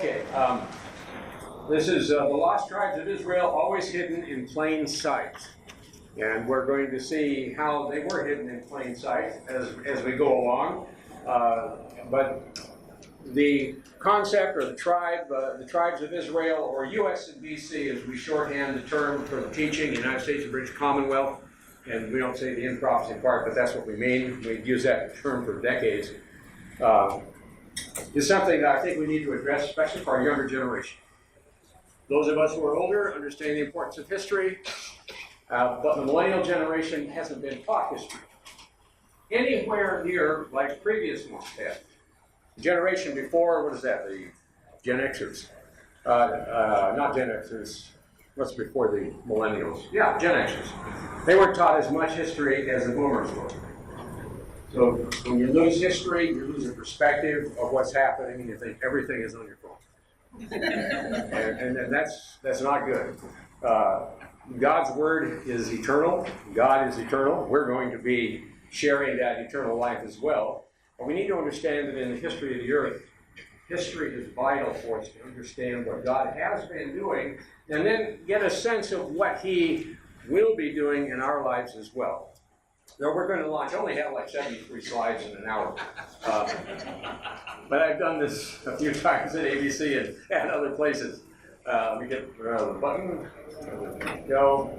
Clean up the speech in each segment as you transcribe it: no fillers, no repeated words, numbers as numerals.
Okay, this is the lost tribes of Israel, always hidden in plain sight. And we're going to see how they were hidden in plain sight as we go along. But the concept or the tribes of Israel, or U.S. and B.C. as we shorthand the term for the teaching, United States and British Commonwealth, and we don't say the in prophecy part, but that's what we mean. We've used that term for decades. Is something that I think we need to address, especially for our younger generation. Those of us who are older understand the importance of history, but the millennial generation hasn't been taught history anywhere near like previous ones have. The generation before, what is that, the Gen Xers? Not Gen Xers, what's before the millennials? Yeah, Gen Xers. They weren't taught as much history as the boomers were. So when you lose history, you lose the perspective of what's happening, and you think everything is on your phone. and that's not good. God's word is eternal. God is eternal. We're going to be sharing that eternal life as well. But we need to understand that in the history of the earth, history is vital for us to understand what God has been doing, and then get a sense of what He will be doing in our lives as well. Now we're going to launch. I only have like 73 slides in an hour. But I've done this a few times at ABC and other places. Let me get the button. There we go.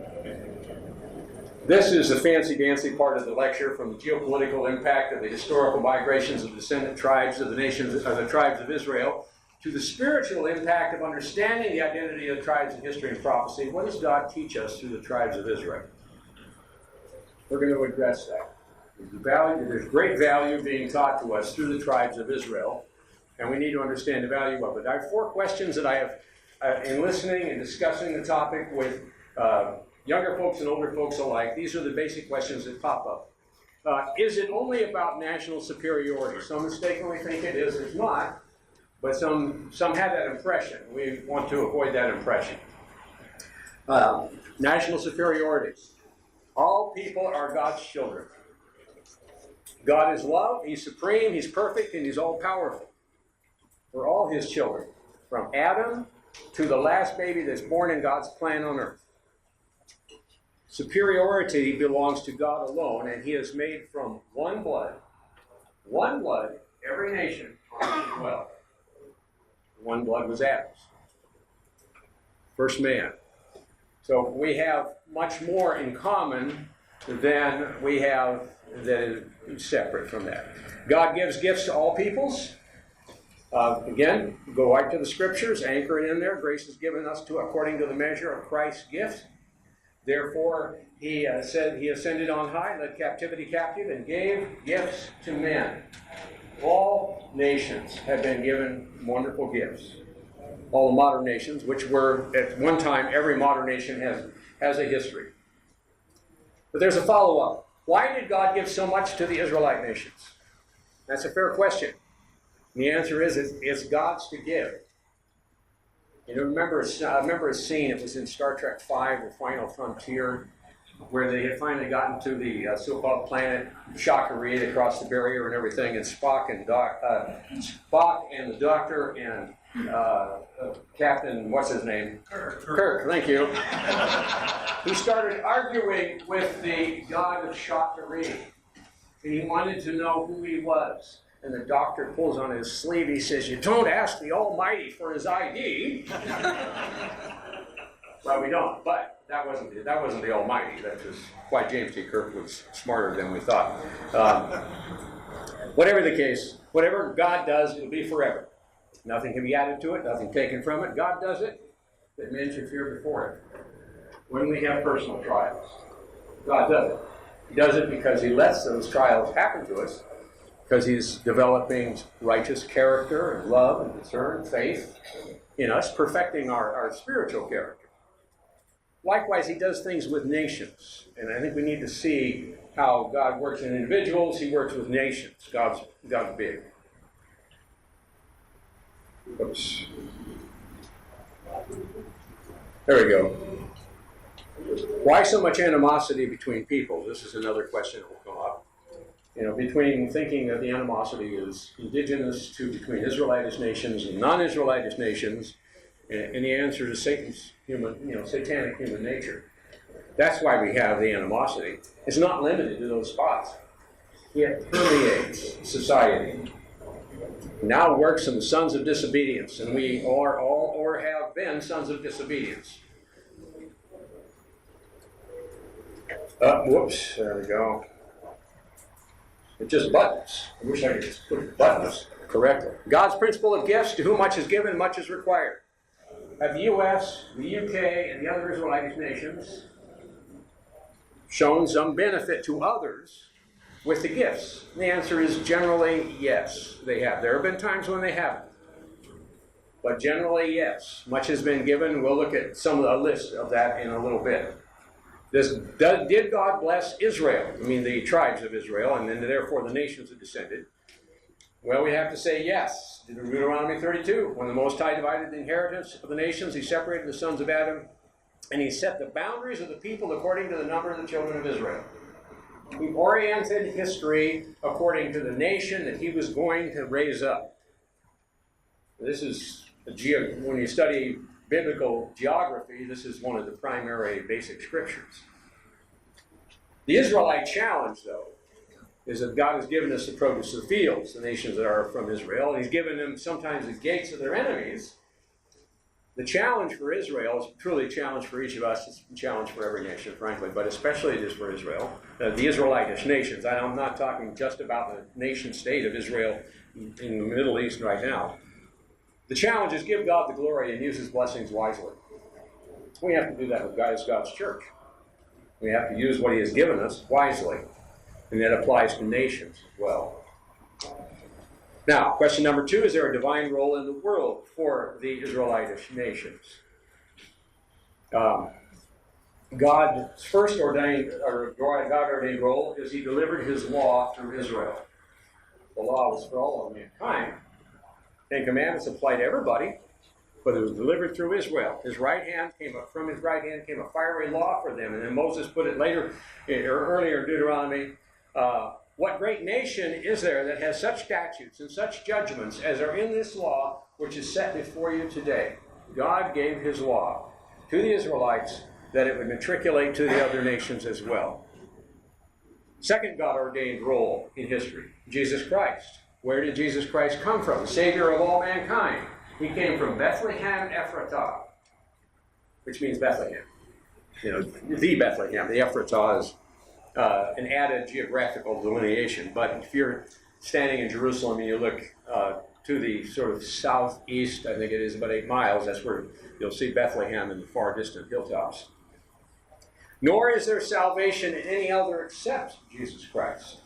This is the fancy-dancy part of the lecture, from the geopolitical impact of the historical migrations of the descendant tribes of the tribes of Israel, to the spiritual impact of understanding the identity of the tribes in history and prophecy. What does God teach us through the tribes of Israel? We're going to address that. There's great value being taught to us through the tribes of Israel, and we need to understand the value of it. I have 4 questions that I have, in listening and discussing the topic with younger folks and older folks alike. These are the basic questions that pop up. Is it only about national superiority? Some mistakenly think it is. It's not, but some have that impression. We want to avoid that impression. National superiority. All people are God's children. God is love, He's supreme, He's perfect, and He's all-powerful. We're all His children, from Adam to the last baby that's born in God's plan on earth. Superiority belongs to God alone, and He is made from one blood, every nation on earth dwells. One blood was Adam's, first man. So we have much more in common than we have that is separate from that. God gives gifts to all peoples. Again, go right to the scriptures, anchor it in there. Grace is given us according to the measure of Christ's gift. Therefore, He said He ascended on high, led captivity captive, and gave gifts to men. All nations have been given wonderful gifts. All the modern nations, which were at one time, every modern nation has a history. But there's a follow-up. Why did God give so much to the Israelite nations? That's a fair question. And the answer is it's God's to give. You know, remember a scene, it was in Star Trek V, The Final Frontier, where they had finally gotten to the so-called planet Shakari. They crossed the barrier and everything, and Spock and the Doctor and Captain, what's his name? Kirk, thank you. He started arguing with the god of Shakari, and he wanted to know who he was. And the Doctor pulls on his sleeve. He says, "You don't ask the Almighty for his ID." Well, we don't, but that wasn't the Almighty. That was why James T. Kirk was smarter than we thought. Whatever the case, whatever God does, it'll be forever. Nothing can be added to it, nothing taken from it. God does it, that men should fear before Him. When we have personal trials, God does it. He does it because He lets those trials happen to us, because He's developing righteous character and love and concern, faith in us, perfecting our spiritual character. Likewise, He does things with nations. And I think we need to see how God works in individuals. He works with nations. God's big. Oops. There we go. Why so much animosity between people? This is another question that will come up. between thinking that the animosity is indigenous to between Israelitish nations and non-Israelitish nations, and the answer is Satan's satanic human nature. That's why we have the animosity. It's not limited to those spots. It permeates society. Now works in the sons of disobedience, and we are all or have been sons of disobedience. Whoops, there we go. It's just buttons. I wish I could just put buttons correctly. God's principle of gifts: to whom much is given, much is required. Have the U.S., the UK, and the other Israelite nations shown some benefit to others with the gifts? The answer is generally yes, they have. There have been times when they haven't. But generally, yes. Much has been given. We'll look at some of the list of that in a little bit. Did God bless Israel? The tribes of Israel, and then therefore the nations that descended. Well, we have to say yes. Deuteronomy 32, when the Most High divided the inheritance of the nations, he separated the sons of Adam, and he set the boundaries of the people according to the number of the children of Israel. He oriented history according to the nation that he was going to raise up. This is, when you study biblical geography, this is one of the primary basic scriptures. The Israelite challenge, though, is that God has given us the produce of the fields, the nations that are from Israel, and he's given them sometimes the gates of their enemies. The challenge for Israel is truly a challenge for each of us. It's a challenge for every nation, frankly, but especially it is for Israel, the Israelitish nations. I'm not talking just about the nation state of Israel in the Middle East right now. The challenge is give God the glory and use his blessings wisely. We have to do that with God's church. We have to use what he has given us wisely, and that applies to nations as well. Now, question number 2, is there a divine role in the world for the Israelitish nations? God's first God-ordained role is he delivered his law through Israel. The law was for all of mankind. 10 Commandments apply to everybody, but it was delivered through Israel. From his right hand came a fiery law for them. And then Moses put it earlier in Deuteronomy, what great nation is there that has such statutes and such judgments as are in this law, which is set before you today? God gave his law to the Israelites that it would matriculate to the other nations as well. Second God-ordained role in history, Jesus Christ. Where did Jesus Christ come from? The Savior of all mankind. He came from Bethlehem Ephratah, which means Bethlehem. The Bethlehem. The Ephratah is an added geographical delineation. But if you're standing in Jerusalem and you look to the sort of southeast, I think it is about 8 miles, that's where you'll see Bethlehem and the far distant hilltops. Nor is there salvation in any other except Jesus Christ.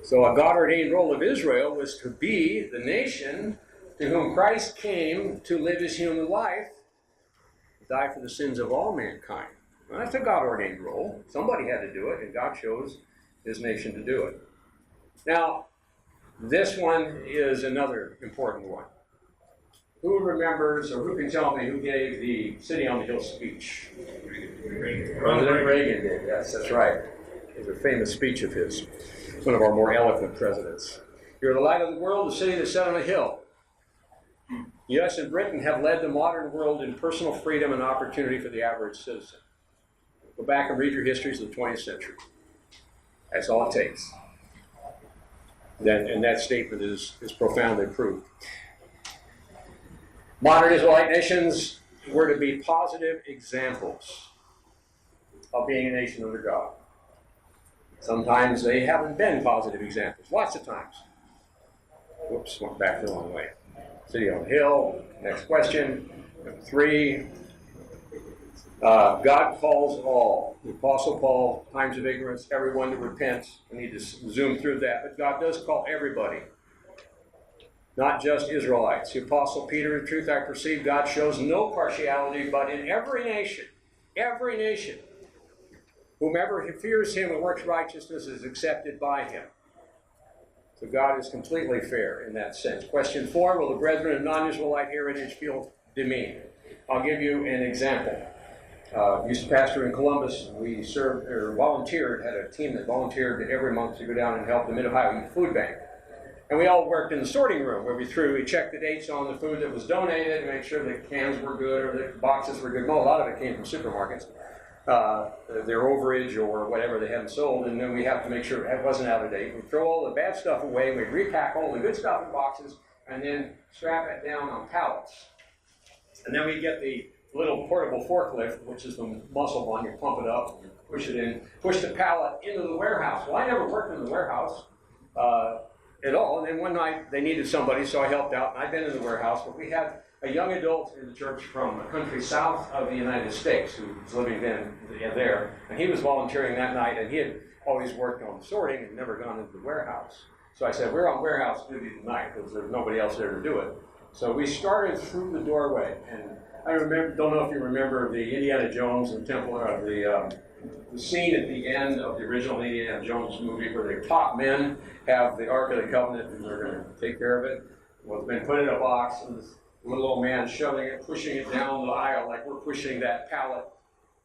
So a God-ordained role of Israel was to be the nation to whom Christ came to live his human life, to die for the sins of all mankind. Well, that's a God-ordained role. Somebody had to do it, and God chose his nation to do it. Now, this one is another important one. Who remembers, or who can tell me who gave the City on the Hill speech? President Reagan did, yes, that's right. It was a famous speech of his. One of our more eloquent presidents. You're the light of the world, the city that's set on a hill. The U.S. and Britain have led the modern world in personal freedom and opportunity for the average citizen. Go back and read your histories of the 20th century. That's all it takes. And that statement is profoundly proved. Modern Israelite nations were to be positive examples of being a nation under God. Sometimes they haven't been positive examples. Lots of times. Whoops, went back the wrong way. City on the Hill. Next question. Number 3. God calls all. The Apostle Paul, times of ignorance, everyone to repent. I need to zoom through that. But God does call everybody. Not just Israelites. The Apostle Peter, in truth I perceive, God shows no partiality, but in every nation, whomever fears him and works righteousness is accepted by him. So God is completely fair in that sense. Question 4, will the brethren of non-Israelite heritage feel demeaned? I'll give you an example. Used to pastor in Columbus. We served or volunteered, had a team that volunteered every month to go down and help the Mid-Ohio Food Bank. And we all worked in the sorting room where we checked the dates on the food that was donated to make sure the cans were good or the boxes were good. No, a lot of it came from supermarkets, their overage or whatever they hadn't sold, and then we have to make sure it wasn't out of date. We'd throw all the bad stuff away, we'd repack all the good stuff in boxes, and then strap it down on pallets. And then we'd get the little portable forklift, which is the muscle one, you pump it up, you push it in, push the pallet into the warehouse. Well, I never worked in the warehouse at all, and then one night they needed somebody, so I helped out, and I'd been in the warehouse, but we had a young adult in the church from the country south of the United States who was living then there, and he was volunteering that night, and he had always worked on sorting and never gone into the warehouse. So I said, we're on warehouse duty tonight because there's nobody else there to do it. So we started through the doorway, and I don't know if you remember the Indiana Jones and Temple, or the scene at the end of the original Indiana Jones movie where the top men have the Ark of the Covenant and they're going to take care of it. Well, it's been put in a box, and this little old man shoving it, pushing it down the aisle like we're pushing that pallet.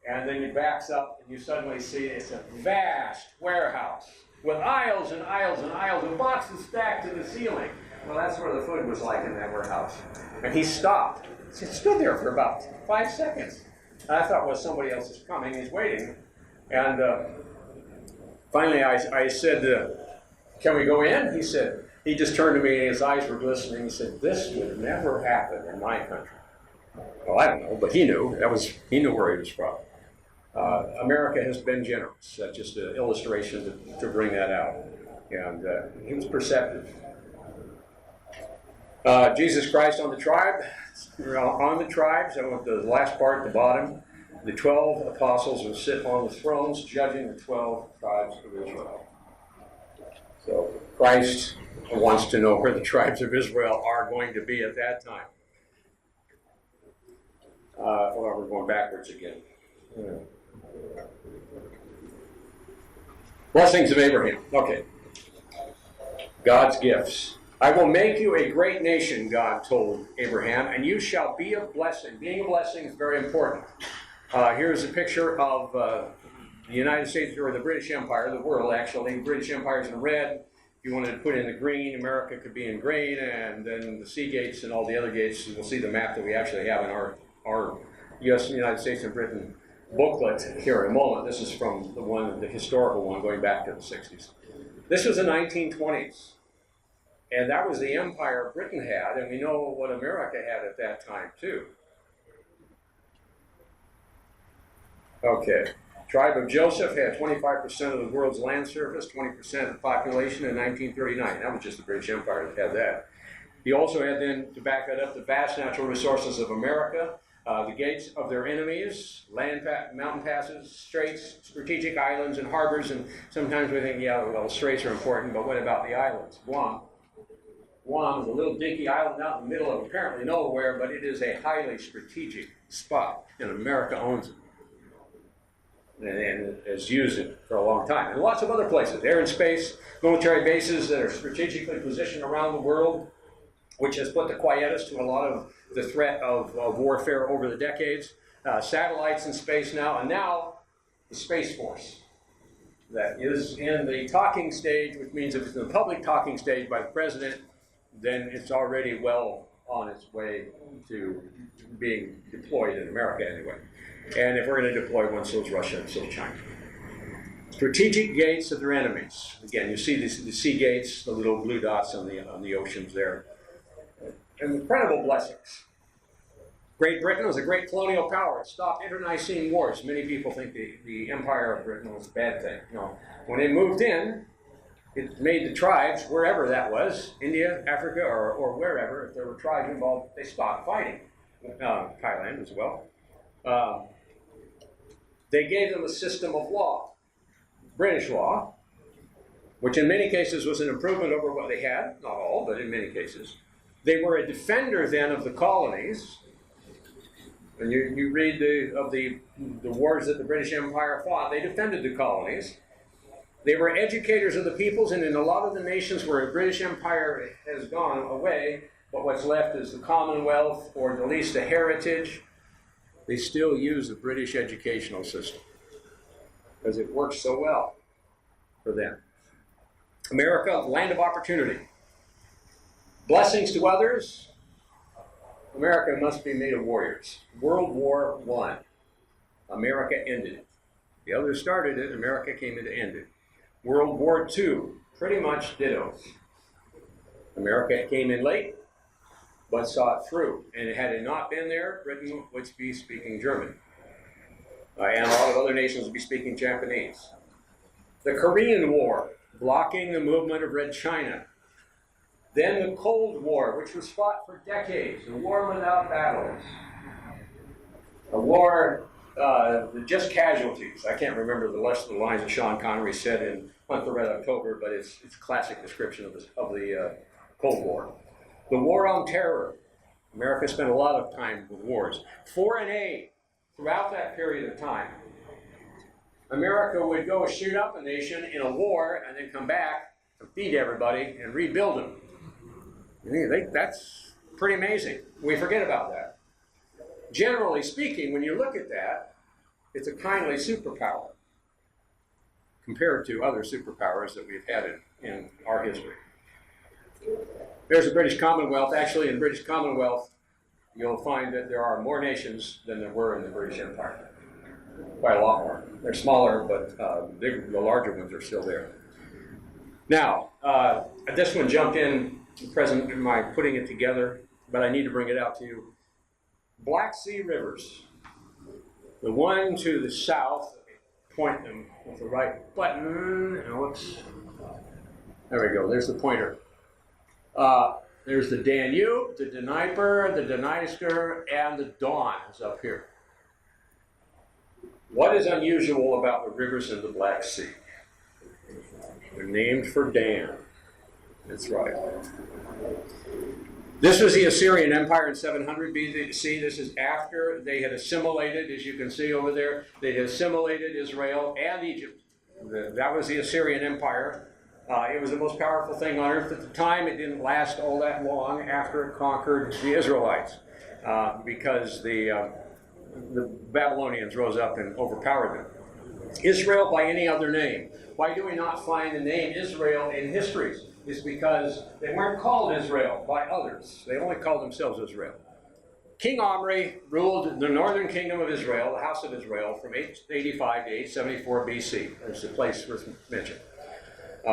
And then he backs up, and you suddenly see it's a vast warehouse with aisles and aisles and aisles of boxes stacked to the ceiling. Well, that's where the food was like in that warehouse. And he stopped. He stood there for about 5 seconds. And I thought, well, somebody else is coming. He's waiting. And finally I said, can we go in? He said, he just turned to me and his eyes were glistening. He said, this would never happen in my country. Well, I don't know, but he knew. He knew where he was from. America has been generous. That's just an illustration to bring that out. And he was perceptive. Jesus Christ on the tribe. On the tribes, and with the last part at the bottom, the 12 apostles will sit on the thrones judging the 12 tribes of Israel. So Christ wants to know where the tribes of Israel are going to be at that time. Well, we're going backwards again. Blessings of Abraham. Okay. God's gifts. I will make you a great nation, God told Abraham, and you shall be a blessing. Being a blessing is very important. Here's a picture of the United States, or the British Empire, the world actually. The British Empire is in red. If you wanted to put in the green, America could be in green, and then the sea gates and all the other gates. We'll see the map that we actually have in our U.S. and United States and Britain booklet here in a moment. This is from the historical one going back to the 60s. This was the 1920s. And that was the empire Britain had, and we know what America had at that time, too. Okay. Tribe of Joseph had 25% of the world's land surface, 20% of the population in 1939. That was just the British Empire that had that. He also had then, to back that up, the vast natural resources of America, the gates of their enemies, mountain passes, straits, strategic islands, and harbors. And sometimes we think, yeah, well, straits are important, but what about the islands? Guam is a little dinky island out in the middle of apparently nowhere, but it is a highly strategic spot, and America owns it and has used it for a long time. And lots of other places, air and space, military bases that are strategically positioned around the world, which has put the quietus to a lot of the threat of warfare over the decades. Satellites in space now, and now the Space Force. That is in the talking stage, which means if it's in the public talking stage by the president, then it's already well on its way to being deployed in America anyway. And if we're going to deploy one, so is Russia and so is China. Strategic gates of their enemies. Again, you see the sea gates, the little blue dots on the oceans there. Incredible blessings. Great Britain was a great colonial power. It stopped internecine wars. Many people think the Empire of Britain was a bad thing. No. When they moved in, it made the tribes, wherever that was, India, Africa, or wherever, if there were tribes involved, they stopped fighting. Thailand as well. They gave them a system of law, British law, which in many cases was an improvement over what they had, not all, but in many cases. They were a defender then of the colonies. And you read of the wars that the British Empire fought, they defended the colonies. They were educators of the peoples, and in a lot of the nations where the British Empire has gone away, but what's left is the Commonwealth, or at least a heritage. They still use the British educational system because it works so well for them. America, land of opportunity. Blessings to others. America must be made of warriors. World War I. America ended it. The others started it, America came in to end it. World War II, pretty much ditto. America came in late, but saw it through. And had it not been there, Britain would be speaking German. And a lot of other nations would be speaking Japanese. The Korean War, blocking the movement of Red China. Then the Cold War, which was fought for decades, a war without battles. A war, just casualties. I can't remember the rest of the lines that Sean Connery said in Hunt for Red October, but it's a classic description of the Cold War. The War on Terror. America spent a lot of time with wars. Foreign aid. Throughout that period of time, America would go shoot up a nation in a war and then come back and feed everybody and rebuild them. That's pretty amazing. We forget about that. Generally speaking, when you look at that, it's a kindly superpower compared to other superpowers that we've had in our history. There's the British Commonwealth. Actually, in the British Commonwealth, you'll find that there are more nations than there were in the British Empire. Quite a lot more. They're smaller, but the larger ones are still there. Now, this one jumped in present in my putting it together, but I need to bring it out to you. Black Sea rivers. The one to the south, point them with the right button, and whoops. There we go, there's the pointer. There's the Danube, the Dnieper, the Dniester, and the Don is up here. What is unusual about the rivers in the Black Sea? They're named for Dan. That's right. This was the Assyrian Empire in 700 BC. This is after they had assimilated, as you can see over there, they had assimilated Israel and Egypt. That was the Assyrian Empire. It was the most powerful thing on earth at the time. It didn't last all that long after it conquered the Israelites because the Babylonians rose up and overpowered them. Israel by any other name. Why do we not find the name Israel in histories? It's because they weren't called Israel by others. They only called themselves Israel. King Omri ruled the northern kingdom of Israel, the house of Israel, from 885 to 874 BC. There's the place first mentioned.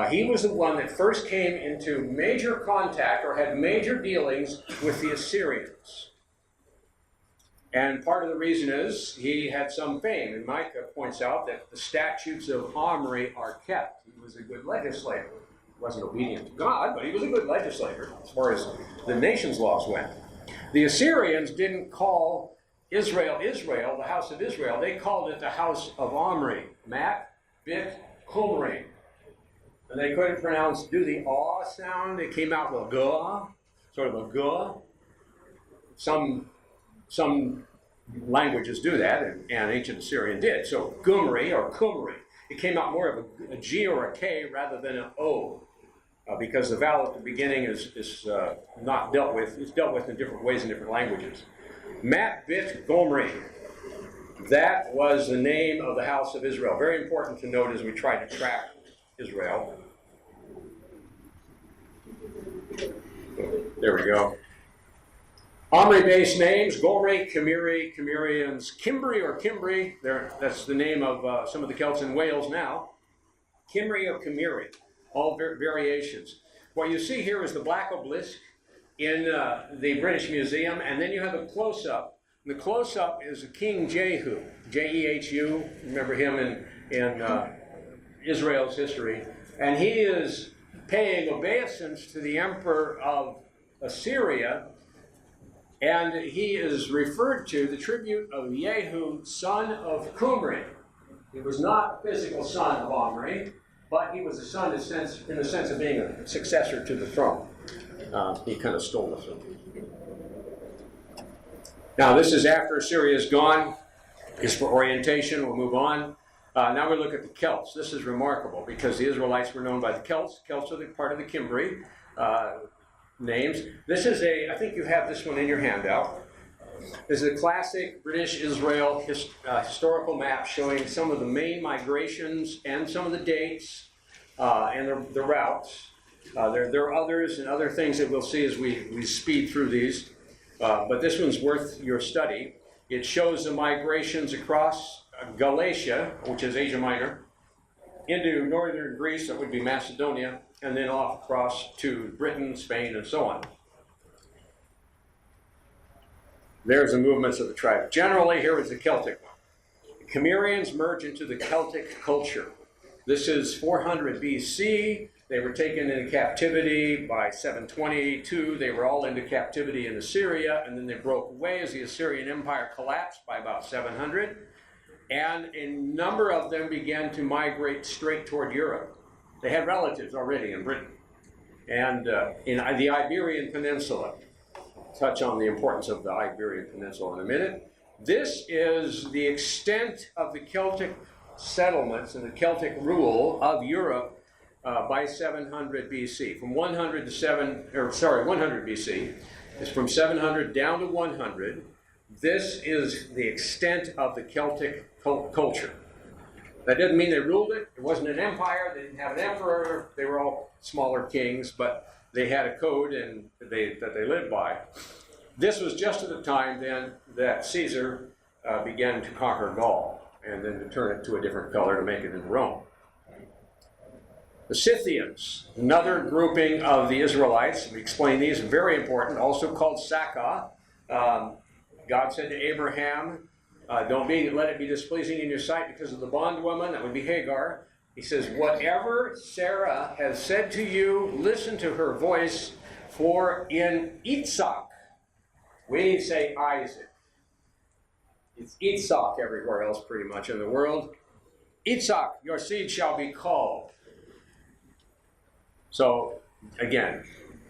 He was the one that first came into major contact or had major dealings with the Assyrians. And part of the reason is he had some fame. And Micah points out that the statutes of Omri are kept. He was a good legislator. He wasn't obedient to God, but he was a good legislator as far as the nation's laws went. The Assyrians didn't call Israel, Israel, the house of Israel. They called it the house of Omri. Mat, Bit, Kumri. And they couldn't do the aw sound. They came out with a guh, sort of a guh. Some languages do that, and ancient Assyrian did. So Gumri or Kumri, it came out more of a G or a K rather than an O, because the vowel at the beginning is not dealt with. It's dealt with in different ways in different languages. Mat Bit Gomri. That was the name of the house of Israel. Very important to note as we try to track Israel. There we go. Omri-based names, Gomri, Kimiri, Kimirians, Kimbri or Kimbri, that's the name of some of the Celts in Wales now. Kimri or Kimiri, all variations. What you see here is the black obelisk in the British Museum, and then you have a close-up. The close-up is King Jehu, Jehu, remember him in Israel's history, and he is paying obeisance to the emperor of Assyria, and he is referred to the tribute of Jehu, son of Kumri. He was not a physical son of Omri, but he was a son in the sense of being a successor to the throne. He kind of stole the throne. Now this is after Assyria is gone. It's for orientation. We'll move on. Now we look at the Celts. This is remarkable because the Israelites were known by the Celts. Celts are part of the Kimbri names. This is I think you have this one in your handout. This is a classic British Israel historical map showing some of the main migrations and some of the dates and the routes. There are others and other things that we'll see as we speed through these, but this one's worth your study. It shows the migrations across Galatia, which is Asia Minor, into northern Greece, that would be Macedonia, and then off across to Britain, Spain, and so on. There's the movements of the tribe. Generally, here is the Celtic one. The Cimmerians merge into the Celtic culture. This is 400 BC. They were taken into captivity by 722. They were all into captivity in Assyria, and then they broke away as the Assyrian Empire collapsed by about 700. And a number of them began to migrate straight toward Europe. They had relatives already in Britain and in the Iberian Peninsula. Touch on the importance of the Iberian Peninsula in a minute. This is the extent of the Celtic settlements and the Celtic rule of Europe by 700 BC. From 100 BC. It's from 700 down to 100. This is the extent of the Celtic culture. That didn't mean they ruled it. It wasn't an empire. They didn't have an emperor. They were all smaller kings, but they had a code that they lived by. This was just at the time then that Caesar began to conquer Gaul and then to turn it to a different color to make it into Rome. The Scythians, another grouping of the Israelites. We explain these, very important, also called Saka. God said to Abraham, don't let it be displeasing in your sight because of the bondwoman, that would be Hagar. He says, whatever Sarah has said to you, listen to her voice, for in Itzhak, we say Isaac. It's Itzhak everywhere else pretty much in the world. Itzhak, your seed shall be called. So, again,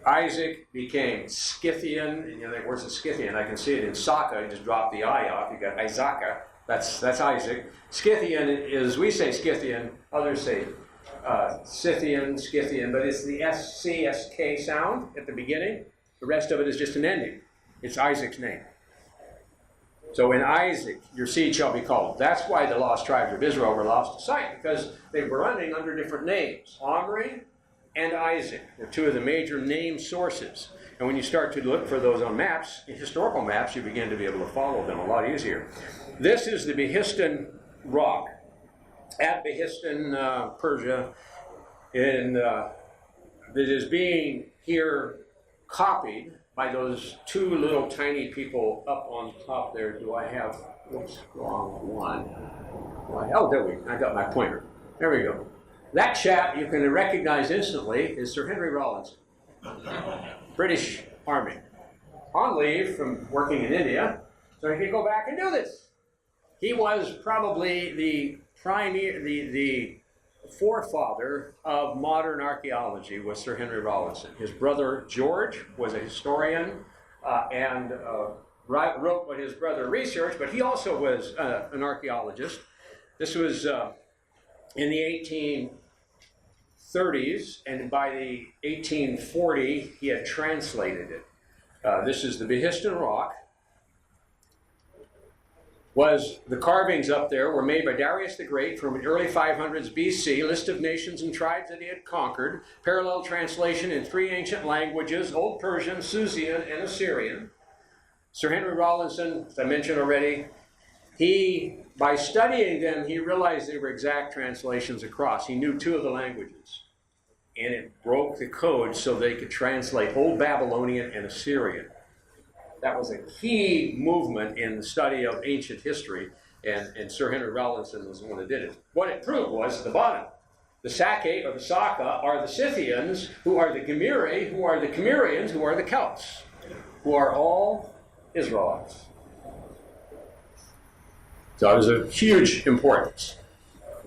Isaac became Scythian, and the word's a Scythian. I can see it in Saka. You just drop the I off. You got Isaka. That's Isaac. Scythian is, we say Scythian. Others say Scythian, but it's the SCSK sound at the beginning. The rest of it is just an ending. It's Isaac's name. So in Isaac, your seed shall be called. That's why the lost tribes of Israel were lost to sight, because they were running under different names. Omri and Isaac were two of the major name sources. And when you start to look for those on maps, historical maps, you begin to be able to follow them a lot easier. This is the Behistun rock at Behistun, Persia, that is being here copied by those two little tiny people up on top there. Do I have, whoops, wrong one. Oh, there I got my pointer. There we go. That chap you can recognize instantly is Sir Henry Rawlinson, British Army, on leave from working in India, so he could go back and do this. He was probably the forefather of modern archaeology, was Sir Henry Rawlinson. His brother George was a historian and wrote what his brother researched, but he also was an archaeologist. This was in the 1830s, and by the 1840, he had translated it. This is the Behistun rock. The carvings up there were made by Darius the Great from the early 500s BC, list of nations and tribes that he had conquered, parallel translation in 3 ancient languages, Old Persian, Susian, and Assyrian. Sir Henry Rawlinson, as I mentioned already, by studying them, he realized they were exact translations across. He knew 2 of the languages, and it broke the code so they could translate Old Babylonian and Assyrian. That was a key movement in the study of ancient history, and Sir Henry Rawlinson was the one that did it. What it proved was, at the bottom, the Sake or the Saka are the Scythians, who are the Gemiri, who are the Cimmerians, who are the Celts, who are all Israelites. So it was a huge importance.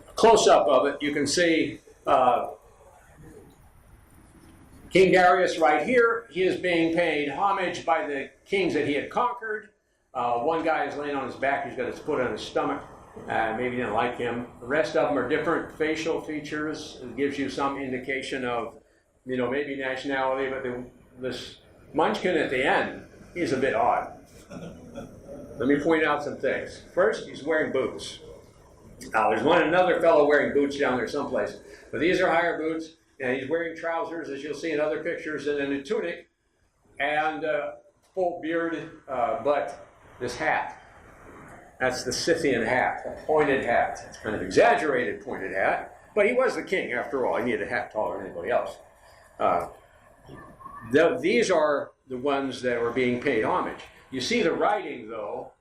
A close-up of it, you can see King Darius right here. He is being paid homage by the kings that he had conquered. One guy is laying on his back. He's got his foot on his stomach. Maybe you didn't like him. The rest of them are different facial features. It gives you some indication of, maybe nationality. But this munchkin at the end, he's a bit odd. Let me point out some things. First, he's wearing boots. Now, there's another fellow wearing boots down there someplace. But these are higher boots, and he's wearing trousers, as you'll see in other pictures, and then a tunic, and full beard, but this hat. That's the Scythian hat, a pointed hat. It's kind of exaggerated pointed hat, but he was the king after all. He needed a hat taller than anybody else. These are the ones that were being paid homage. You see the writing, though,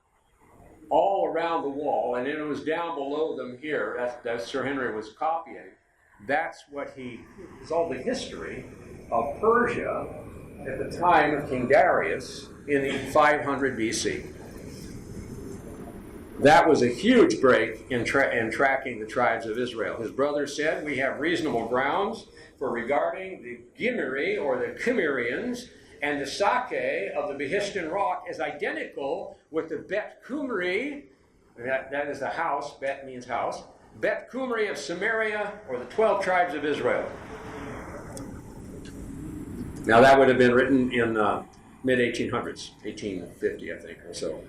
all around the wall, and then it was down below them here, that Sir Henry was copying. That's what it's all the history of Persia at the time of King Darius in the 500 BC. That was a huge break in tracking the tribes of Israel. His brother said, we have reasonable grounds for regarding the Gimri, or the Cimmerians, and the Sake of the Behishtan rock as identical with the Bet Kumri, that is the house, Bet means house, Bet Kumri of Samaria, or the 12 tribes of Israel. Now that would have been written in mid-1800s, 1850 I think or so.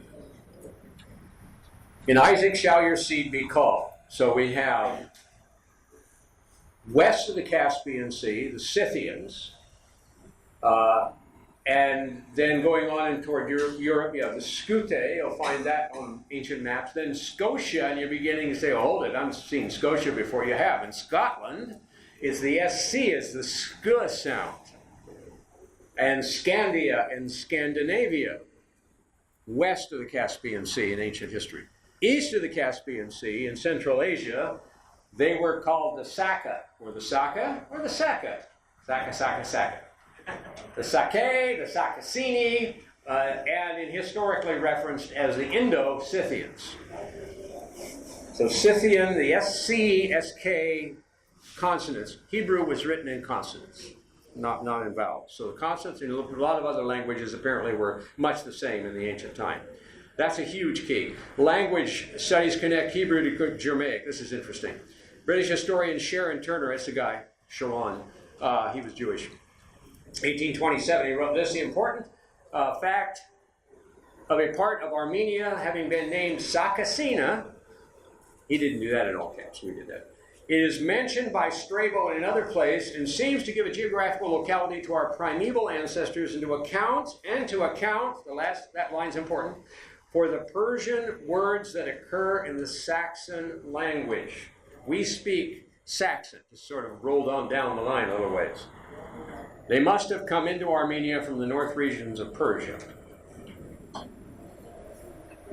In Isaac shall your seed be called. So we have west of the Caspian Sea, the Scythians, and then going on in toward Europe, you have the Scute. You'll find that on ancient maps. Then Scotia, and you're beginning to say, oh, hold it, I'm seeing Scotia before you have. In Scotland, it's the SC, is the SK sound. And Scandia and Scandinavia, west of the Caspian Sea in ancient history. East of the Caspian Sea in Central Asia, they were called the Saka, or the Saka, or the Saka. Saka. The Sake, the Sakasini, and historically referenced as the Indo-Scythians. So Scythian, the SC, SK consonants, Hebrew was written in consonants, not in vowels. So the consonants in a lot of other languages apparently were much the same in the ancient time. That's a huge key. Language studies connect Hebrew to Germanic. This is interesting. British historian Sharon Turner, that's the guy, Sharon, he was Jewish. 1827, he wrote this: the important fact of a part of Armenia having been named Sakasina, he didn't do that in all caps, we did that. It is mentioned by Strabo in another place and seems to give a geographical locality to our primeval ancestors and to account, that line's important, for the Persian words that occur in the Saxon language. We speak Saxon, just sort of rolled on down the line a little ways. They must have come into Armenia from the north regions of Persia.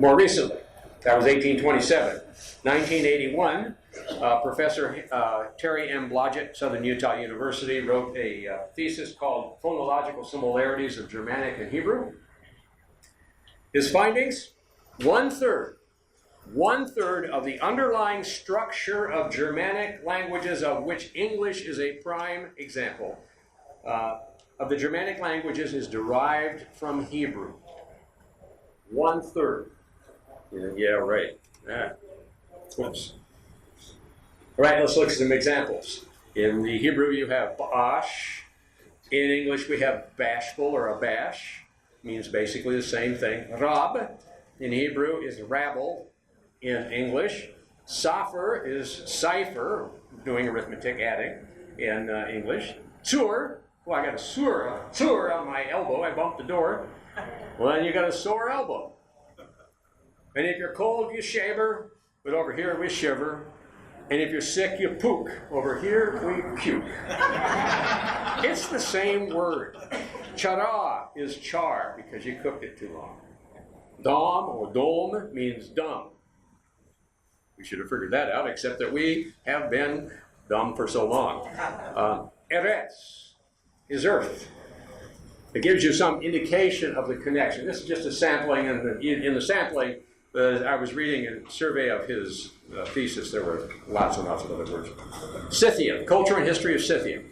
More recently, that was 1827. 1981, Professor Terry M. Blodgett, Southern Utah University, wrote a thesis called Phonological Similarities of Germanic and Hebrew. His findings: one-third of the underlying structure of Germanic languages, of which English is a prime example, of the Germanic languages is derived from Hebrew. One-third. Yeah, right. Whoops. All right, let's look at some examples. In the Hebrew, you have ba'ash. In English, we have bashful or abash. Means basically the same thing. Rab in Hebrew is rabble in English. Safar is cipher, doing arithmetic, adding in English. Tur, well, I got a sur on my elbow. I bumped the door. Well, then you got a sore elbow. And if you're cold, you shaver, but over here we shiver. And if you're sick, you pook. Over here, we puke. It's the same word. Chara is char because you cooked it too long. Dom or dom means dumb. We should have figured that out, except that we have been dumb for so long. Eretz is earth. It gives you some indication of the connection. This is just a sampling, and in the sampling, I was reading a survey of his thesis. There were lots and lots of other words. Scythia, culture and history of Scythia.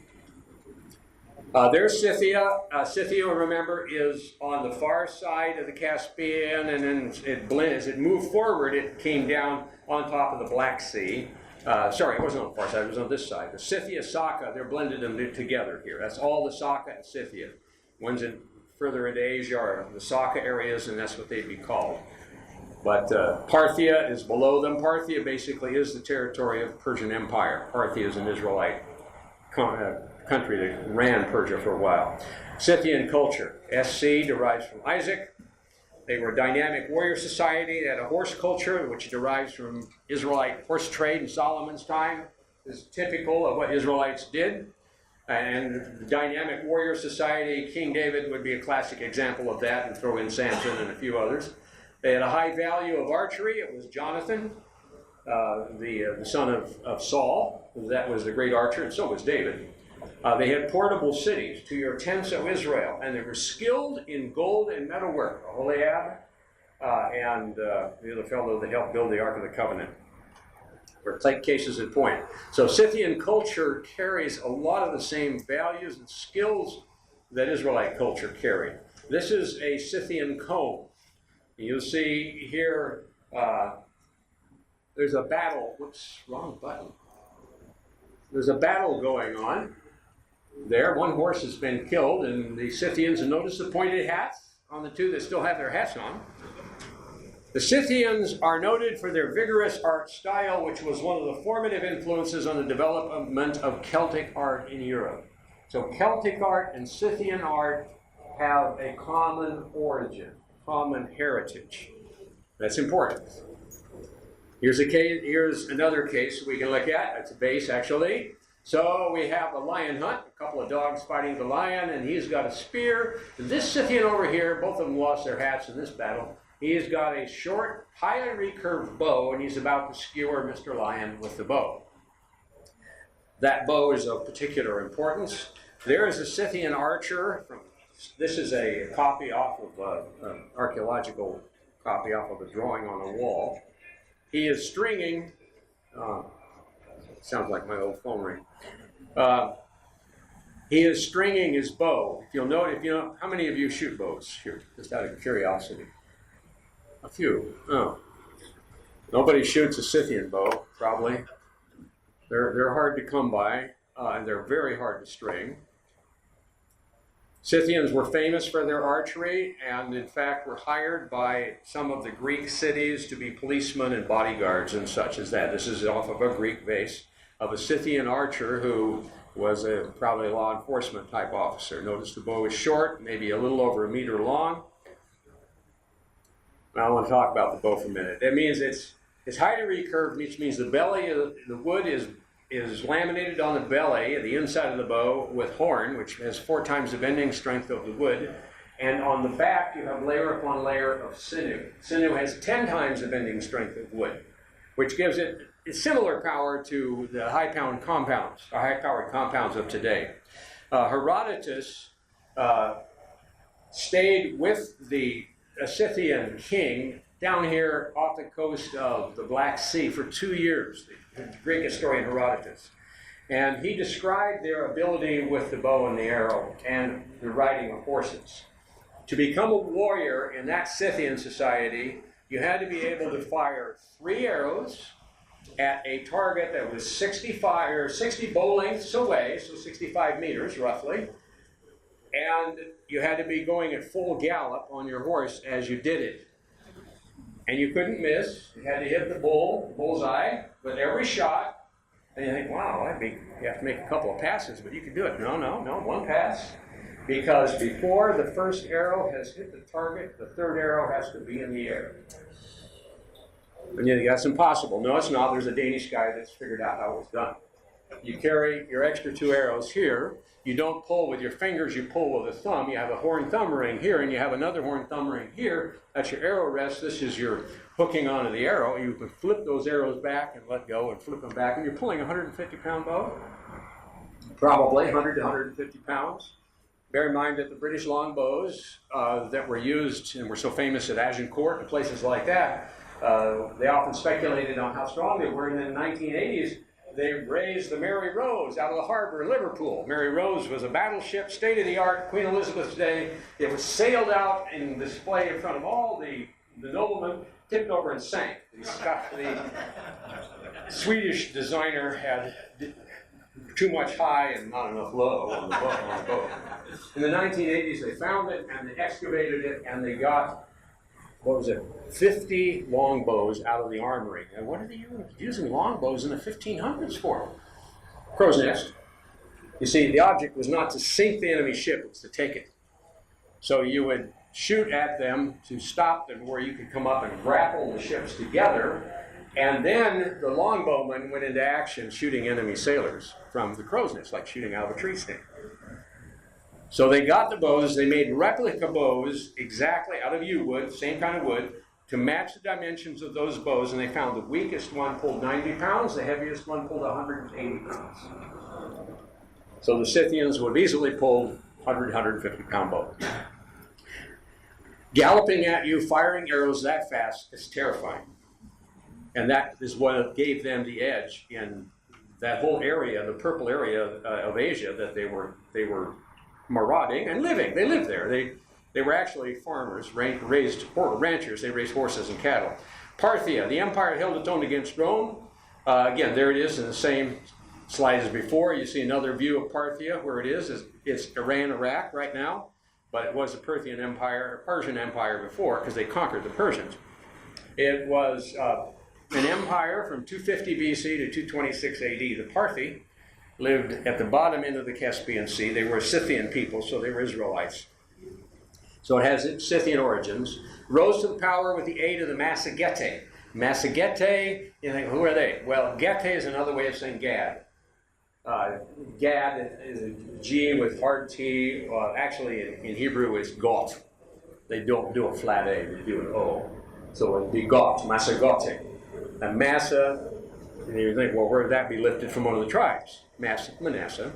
There's Scythia. Scythia, remember, is on the far side of the Caspian, and then as it moved forward, it came down on top of the Black Sea. Sorry, it wasn't on the far side, it was on this side. The Scythia, Saka, they're blended them together here. That's all the Saka and Scythia. One's in further into Asia are the Saka areas, and that's what they'd be called. But Parthia is below them. Parthia basically is the territory of the Persian Empire. Parthia is an Israelite country that ran Persia for a while. Scythian culture. SC derives from Isaac. They were a dynamic warrior society. They had a horse culture, which derives from Israelite horse trade in Solomon's time. This is typical of what Israelites did. And the dynamic warrior society, King David would be a classic example of that, and throw in Samson and a few others. They had a high value of archery. It was Jonathan, the son of Saul. That was the great archer, and so was David. They had portable cities, to your tents, O Israel, and they were skilled in gold and metalwork. Oholiab and the other fellow that helped build the Ark of the Covenant were cases in point. So Scythian culture carries a lot of the same values and skills that Israelite culture carried. This is a Scythian comb. You'll see here, there's a battle. Whoops, wrong button. There's a battle going on there. One horse has been killed, and the Scythians, and notice the pointed hats on the two that still have their hats on. The Scythians are noted for their vigorous art style, which was one of the formative influences on the development of Celtic art in Europe. So Celtic art and Scythian art have a common origin, common heritage. That's important. Here's another case we can look at. It's a base, actually. So we have a lion hunt, a couple of dogs fighting the lion, and he's got a spear. This Scythian over here, both of them lost their hats in this battle. He's got a short, highly recurved bow, and he's about to skewer Mr. Lion with the bow. That bow is of particular importance. There is a Scythian archer. This is a copy off of an archaeological copy off of a drawing on a wall. He is stringing, sounds like my old phone ring. He is stringing his bow. If you know, how many of you shoot bows here? Just out of curiosity. A few. Oh. Nobody shoots a Scythian bow, probably. They're hard to come by, and they're very hard to string. Scythians were famous for their archery, and in fact were hired by some of the Greek cities to be policemen and bodyguards and such as that. This is off of a Greek vase of a Scythian archer who was probably a law enforcement type officer. Notice the bow is short, maybe a little over 1 meter long. Now I want to talk about the bow for a minute. That means it's highly recurved, which means the belly of the wood is laminated on the belly, the inside of the bow, with horn, which has 4 times the bending strength of the wood. And on the back, you have layer upon layer of sinew. Sinew has 10 times the bending strength of wood, which gives it similar power to the high-powered compounds of today. Herodotus stayed with the Scythian king down here off the coast of the Black Sea for 2 years, the Greek historian Herodotus. And he described their ability with the bow and the arrow and the riding of horses. To become a warrior in that Scythian society, you had to be able to fire 3 arrows at a target that was 60 bow lengths away, so 65 meters roughly, and you had to be going at full gallop on your horse as you did it. And you couldn't miss. You had to hit the bullseye with every shot. And you think, wow, you have to make a couple of passes, but you can do it. No, 1 pass. Because before the first arrow has hit the target, the 3rd arrow has to be in the air. And you think, that's impossible. No, it's not. There's a Danish guy that's figured out how it's done. You carry your extra 2 arrows here. You don't pull with your fingers, you pull with a thumb. You have a horn thumb ring here, and you have another horn thumb ring here. That's your arrow rest. This is your hooking onto the arrow. You can flip those arrows back and let go and flip them back. And you're pulling a 150-pound bow. Probably 100 to 150 pounds. Bear in mind that the British longbows that were used and were so famous at Agincourt and places like that, they often speculated on how strong they were. And in the 1980s, they raised the Mary Rose out of the harbor in Liverpool. Mary Rose was a battleship, state-of-the-art, Queen Elizabeth's day. It was sailed out in display in front of all the noblemen, tipped over and sank. The Swedish designer had too much high and not enough low on the boat. In the 1980s, they found it and they excavated it and they got, 50 longbows out of the armory. And what are they using longbows in the 1500s for? Crow's nest. You see, the object was not to sink the enemy ship, it was to take it. So you would shoot at them to stop them where you could come up and grapple the ships together, and then the longbowmen went into action shooting enemy sailors from the crow's nest, like shooting out of a tree stand. So they got the bows, they made replica bows exactly out of yew wood, same kind of wood, to match the dimensions of those bows, and they found the weakest one pulled 90 pounds, the heaviest one pulled 180 pounds. So the Scythians would have easily pulled 100, 150-pound bows. Galloping at you, firing arrows that fast is terrifying. And that is what gave them the edge in that whole area, the purple area of Asia, that they were marauding and living. They lived there. They were actually farmers, ranchers. They raised horses and cattle. Parthia, the empire held its own against Rome. Again, there it is in the same slide as before. You see another view of Parthia where it is. It's Iran, Iraq right now, but it was the Persian Empire before because they conquered the Persians. It was an empire from 250 BC to 226 AD. The Parthi lived at the bottom end of the Caspian Sea. They were Scythian people, so they were Israelites. So it has its Scythian origins. Rose to the power with the aid of the Massagetae. Massagetae, you think, who are they? Well, Getae is another way of saying Gad. Gad is a G with hard T. Actually, in Hebrew, it's Got. They don't do a flat A, they do an O. So it would be Got, Massagote. And Massa, and you think, well, where would that be lifted from one of the tribes? Manasseh.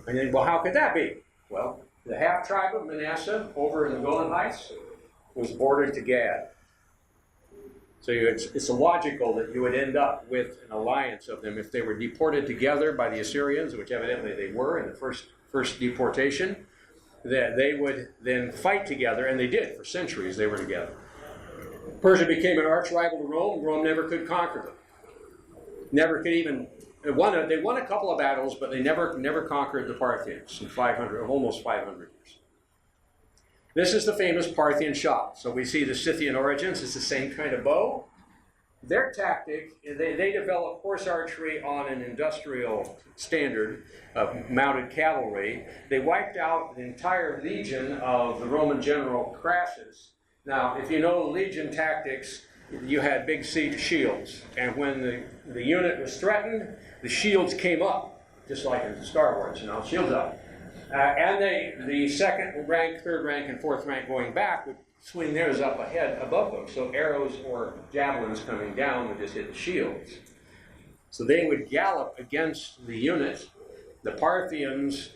And then, well, how could that be? Well, the half tribe of Manasseh over in the Golan Heights was bordered to Gad. So it's illogical that you would end up with an alliance of them if they were deported together by the Assyrians, which evidently they were in the first deportation, that they would then fight together, and they did. For centuries they were together. Persia became an arch rival to Rome. Rome never could conquer them. Never could even... They won a couple of battles, but they never conquered the Parthians in almost 500 years. This is the famous Parthian shot. So we see the Scythian origins. It's the same kind of bow. Their tactic, they developed horse archery on an industrial standard of mounted cavalry. They wiped out the entire legion of the Roman general Crassus. Now, if you know legion tactics, you had big shields. And when the unit was threatened, the shields came up, just like in Star Wars, shields up. And the second rank, third rank, and fourth rank going back would swing theirs up ahead above them. So arrows or javelins coming down would just hit the shields. So they would gallop against the unit. The Parthians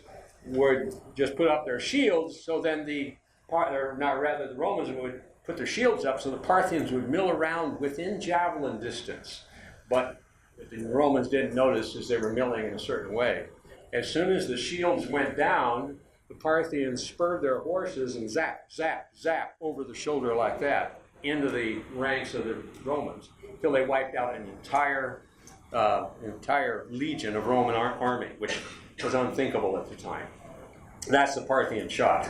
would just put up their shields, so then the Romans would put their shields up, so the Parthians would mill around within javelin distance. But the Romans didn't notice as they were milling in a certain way. As soon as the shields went down, the Parthians spurred their horses and zap, zap, zap over the shoulder like that into the ranks of the Romans until they wiped out an entire legion of Roman army, which was unthinkable at the time. That's the Parthian shot.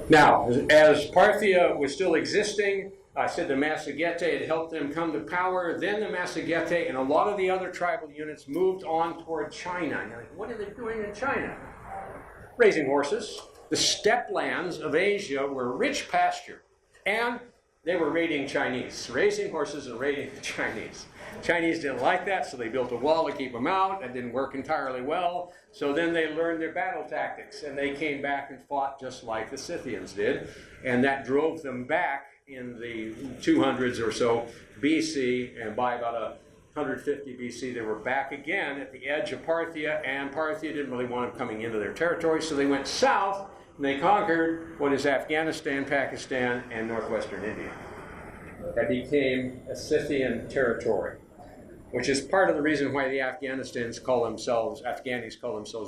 Now, as Parthia was still existing, I said the Massagetae had helped them come to power. Then the Massagetae and a lot of the other tribal units moved on toward China. You're like, what are they doing in China? Raising horses. The steppe lands of Asia were rich pasture, and they were raiding Chinese, raising horses and raiding the Chinese. Chinese didn't like that, so they built a wall to keep them out. That didn't work entirely well. So then they learned their battle tactics, and they came back and fought just like the Scythians did, and that drove them back in the 200s or so BC, and by about 150 BC, they were back again at the edge of Parthia, and Parthia didn't really want them coming into their territory, so they went south, and they conquered what is Afghanistan, Pakistan, and northwestern India. That became a Scythian territory, which is part of the reason why the Afghanis call themselves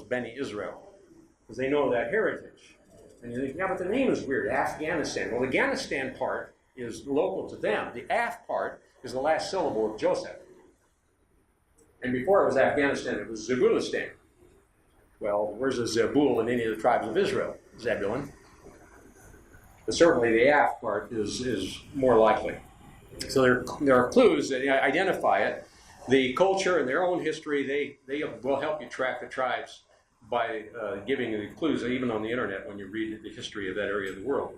Beni Israel, because they know that heritage. And you think, yeah, but the name is weird, Afghanistan. Well, the Afghanistan part is local to them. The Af part is the last syllable of Joseph. And before it was Afghanistan, it was Zabulistan. Well, where's a Zabul in any of the tribes of Israel? Zebulun. But certainly the Af part is more likely. So there are clues that identify it. The culture and their own history, they will help you track the tribes by giving you clues, even on the internet when you read the history of that area of the world.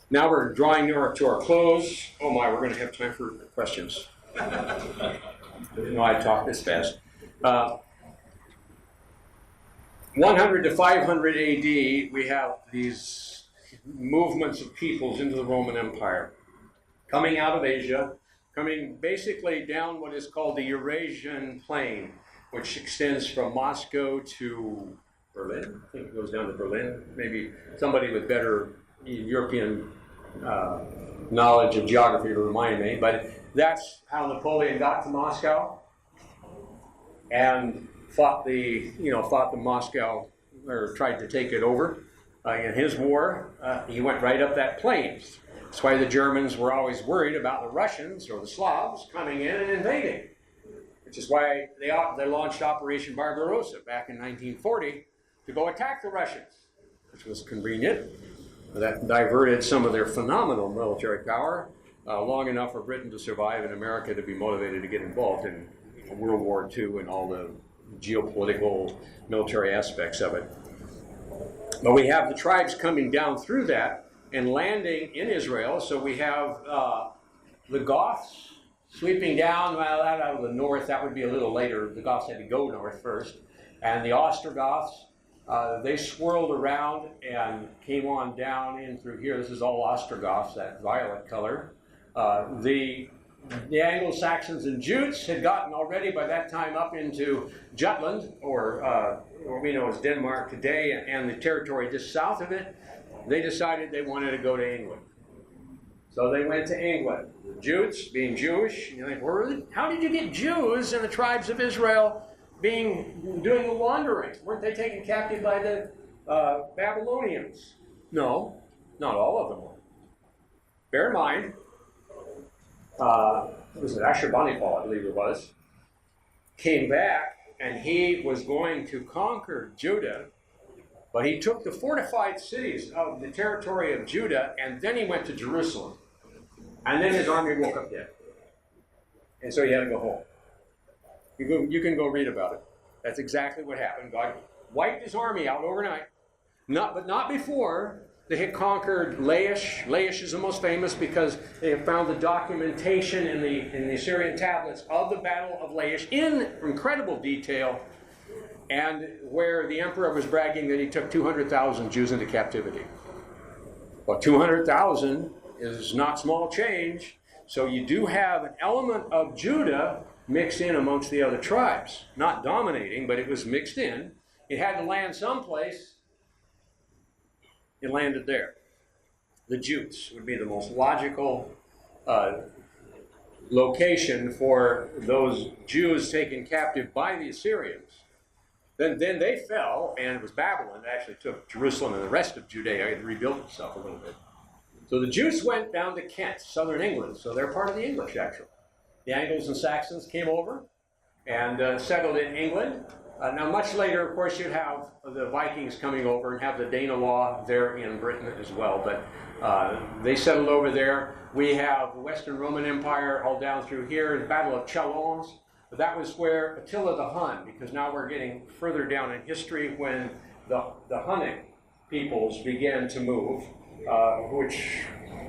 Now we're drawing near to our close. Oh my, we're going to have time for questions. I didn't know I'd talk this fast. 100 to 500 AD, we have these movements of peoples into the Roman Empire, coming out of Asia, coming basically down what is called the Eurasian Plain, which extends from Moscow to Berlin. I think it goes down to Berlin. Maybe somebody with better European knowledge of geography to remind me, but that's how Napoleon got to Moscow and fought the Moscow, or tried to take it over. In his war, he went right up that plain. That's why the Germans were always worried about the Russians or the Slavs coming in and invading, which is why they launched Operation Barbarossa back in 1940 to go attack the Russians, which was convenient. That diverted some of their phenomenal military power long enough for Britain to survive and America to be motivated to get involved in World War II and all the geopolitical military aspects of it. But we have the tribes coming down through that and landing in Israel. So we have the Goths sweeping down, well, out of the north. That would be a little later. The Goths had to go north first. And the Ostrogoths, they swirled around and came on down in through here. This is all Ostrogoths, that violet color. The Anglo-Saxons and Jutes had gotten already by that time up into Jutland, or what we know as Denmark today, and the territory just south of it. They decided they wanted to go to England. So they went to England. The Jutes, being Jewish, you're like, how did you get Jews in the tribes of Israel doing the wandering? Weren't they taken captive by the Babylonians? No, not all of them were. Bear in mind, was it Ashurbanipal, I believe it was, came back and he was going to conquer Judah, but he took the fortified cities of the territory of Judah and then he went to Jerusalem. And then his army woke up dead. And so he had to go home. You can go read about it. That's exactly what happened. God wiped his army out overnight, but not before they had conquered Laish. Laish is the most famous because they have found the documentation in the Assyrian tablets of the Battle of Laish in incredible detail, and where the emperor was bragging that he took 200,000 Jews into captivity. Well, 200,000 is not small change, so you do have an element of Judah mixed in amongst the other tribes. Not dominating, but it was mixed in. It had to land someplace. It landed there. The Jutes would be the most logical location for those Jews taken captive by the Assyrians. Then they fell, and it was Babylon that actually took Jerusalem and the rest of Judea and rebuilt itself a little bit. So the Jutes went down to Kent, southern England, so they're part of the English, actually. The Angles and Saxons came over and settled in England. Now, much later, of course, you'd have the Vikings coming over and have the Danelaw there in Britain as well, but they settled over there. We have the Western Roman Empire all down through here, the Battle of Chalons. But that was where Attila the Hun, because now we're getting further down in history when the Hunnic peoples began to move, which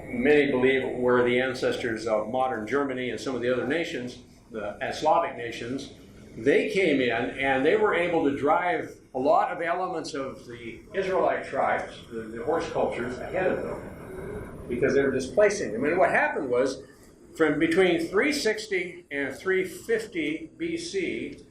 many believe were the ancestors of modern Germany and some of the other nations, the Slavic nations. They came in and they were able to drive a lot of elements of the Israelite tribes, the horse cultures, ahead of them because they were displacing them. And what happened was, from between 360 and 350 BC,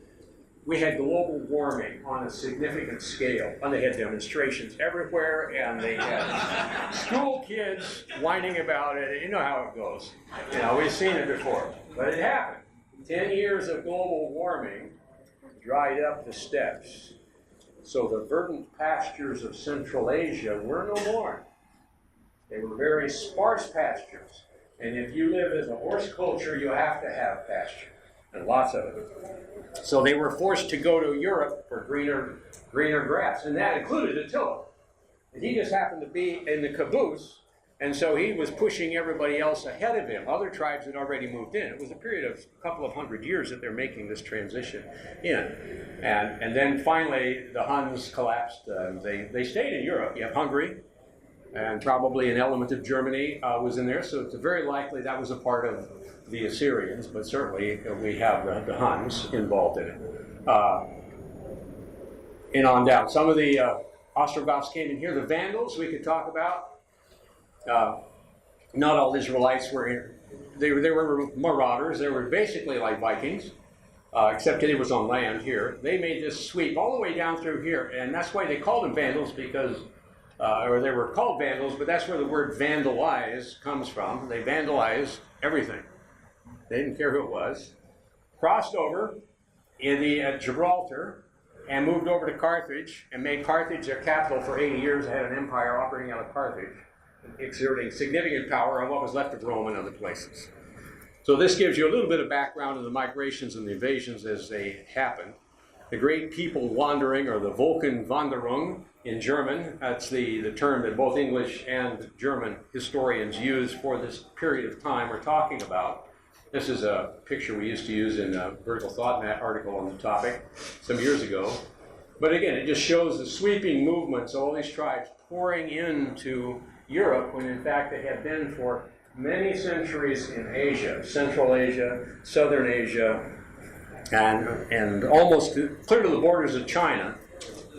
we had global warming on a significant scale. And they had demonstrations everywhere, and they had school kids whining about it. You know how it goes. You know, we've seen it before. But it happened. 10 years of global warming dried up the steppes. So the verdant pastures of Central Asia were no more. They were very sparse pastures. And if you live as a horse culture, you have to have pasture. and lots of it. So they were forced to go to Europe for greener grass, and that included Attila. And he just happened to be in the caboose, and so he was pushing everybody else ahead of him. Other tribes had already moved in. It was a period of a couple of hundred years that they're making this transition in. And then finally, the Huns collapsed. They stayed in Europe. You have Hungary, and probably an element of Germany was in there, so it's very likely that was a part of the Assyrians, but certainly we have the Huns involved in it. And on down. Some of the Ostrogoths came in here. The Vandals we could talk about. Not all Israelites were in. They were marauders. They were basically like Vikings, except it was on land here. They made this sweep all the way down through here, and that's why they called them Vandals, because or they were called Vandals, but that's where the word vandalize comes from. They vandalized everything. They didn't care who it was. Crossed over at Gibraltar and moved over to Carthage and made Carthage their capital for 80 years. They had an empire operating out of Carthage, exerting significant power on what was left of Rome and other places. So this gives you a little bit of background of the migrations and the invasions as they happened. The great people wandering, or the Volkenwanderung in German, that's the term that both English and German historians use for this period of time we're talking about. This is a picture we used to use in a Vertical Thought article on the topic some years ago. But again, it just shows the sweeping movements of all these tribes pouring into Europe, when in fact they had been for many centuries in Asia, Central Asia, Southern Asia, and almost clear to the borders of China,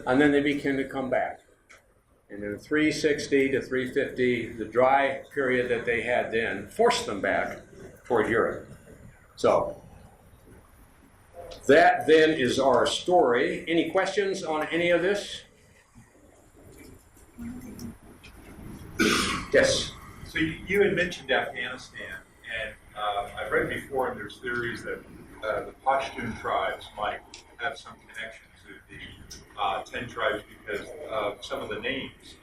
and then they began to come back. And in 360 to 350, the dry period that they had then forced them back toward Europe. So that then is our story. Any questions on any of this? Yes. So you had mentioned Afghanistan, and I've read before, and there's theories that the Pashtun tribes might have some connection to the 10 tribes because of some of the names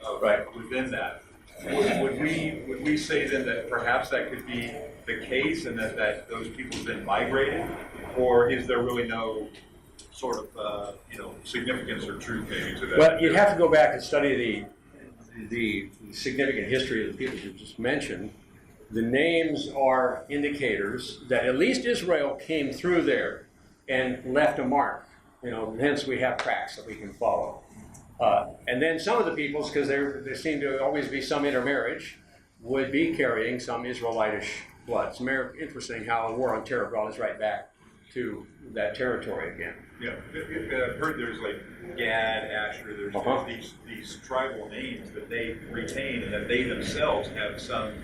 within that. Would we say then that perhaps that could be the case, and that those people then migrated, or is there really no sort of significance or truth maybe to that? Well, you'd have to go back and study the significant history of the people you just mentioned. The names are indicators that at least Israel came through there and left a mark. Hence we have tracks that we can follow. And then some of the peoples, because there seemed to always be some intermarriage, would be carrying some Israelitish blood. It's interesting how the War on Terror brought us right back to that territory again. Yeah, I've heard there's like Gad, Asher, there's these tribal names that they retain, and that they themselves have some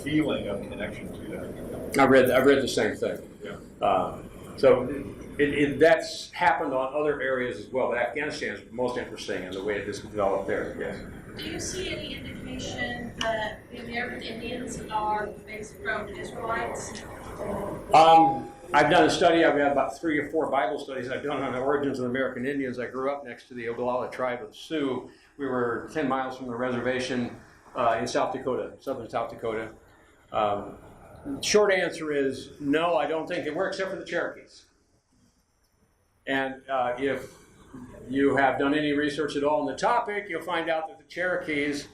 feeling of connection to that. I read the same thing. Yeah. So that's happened on other areas as well, but Afghanistan is most interesting in the way it has developed there. Yes. Do you see any indication that the American Indians are based from Israelites? I've done a study. I've got about 3 or 4 Bible studies I've done on the origins of the American Indians. I grew up next to the Oglala tribe of the Sioux. We were 10 miles from the reservation in South Dakota, southern South Dakota. Short answer is no, I don't think they were, except for the Cherokees. And if you have done any research at all on the topic, you'll find out that the Cherokees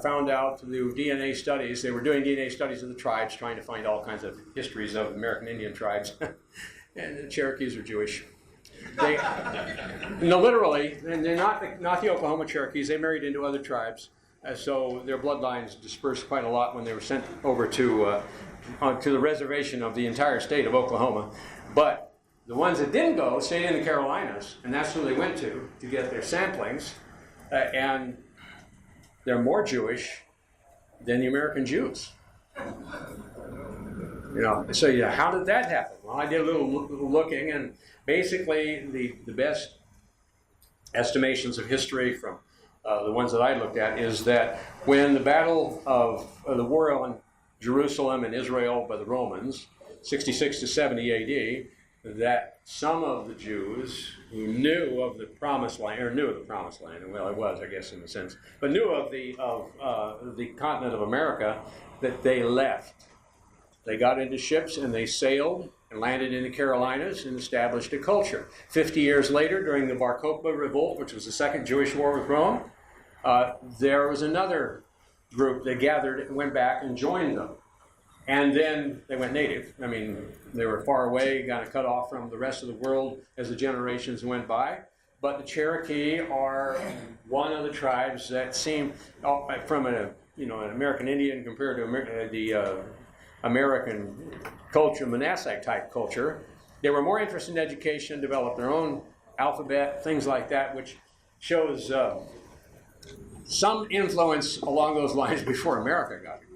found out through DNA studies. They were doing DNA studies of the tribes, trying to find all kinds of histories of American Indian tribes. And the Cherokees are Jewish. Literally, and they're not the Oklahoma Cherokees. They married into other tribes. So their bloodlines dispersed quite a lot when they were sent over to the reservation of the entire state of Oklahoma. But the ones that didn't go stayed in the Carolinas, and that's who they went to get their samplings. And they're more Jewish than the American Jews. So how did that happen? Well, I did a little looking, and basically the best estimations of history from the ones that I looked at is that when the battle of the war on Jerusalem and Israel by the Romans, 66 to 70 A.D., that some of the Jews who knew of the Promised Land, well, it was, I guess, in a sense, but knew of the continent of America, that they left They got into ships and they sailed and landed in the Carolinas and established a culture. 50 years later, during the Bar Kokhba revolt, which was the second Jewish war with Rome, there was another group that gathered and went back and joined them. And then they went native. I mean, they were far away, kind of cut off from the rest of the world as the generations went by. But the Cherokee are one of the tribes that seem, from an American Indian compared to the American culture, monastic type culture, they were more interested in education, developed their own alphabet, things like that, which shows some influence along those lines before America got here.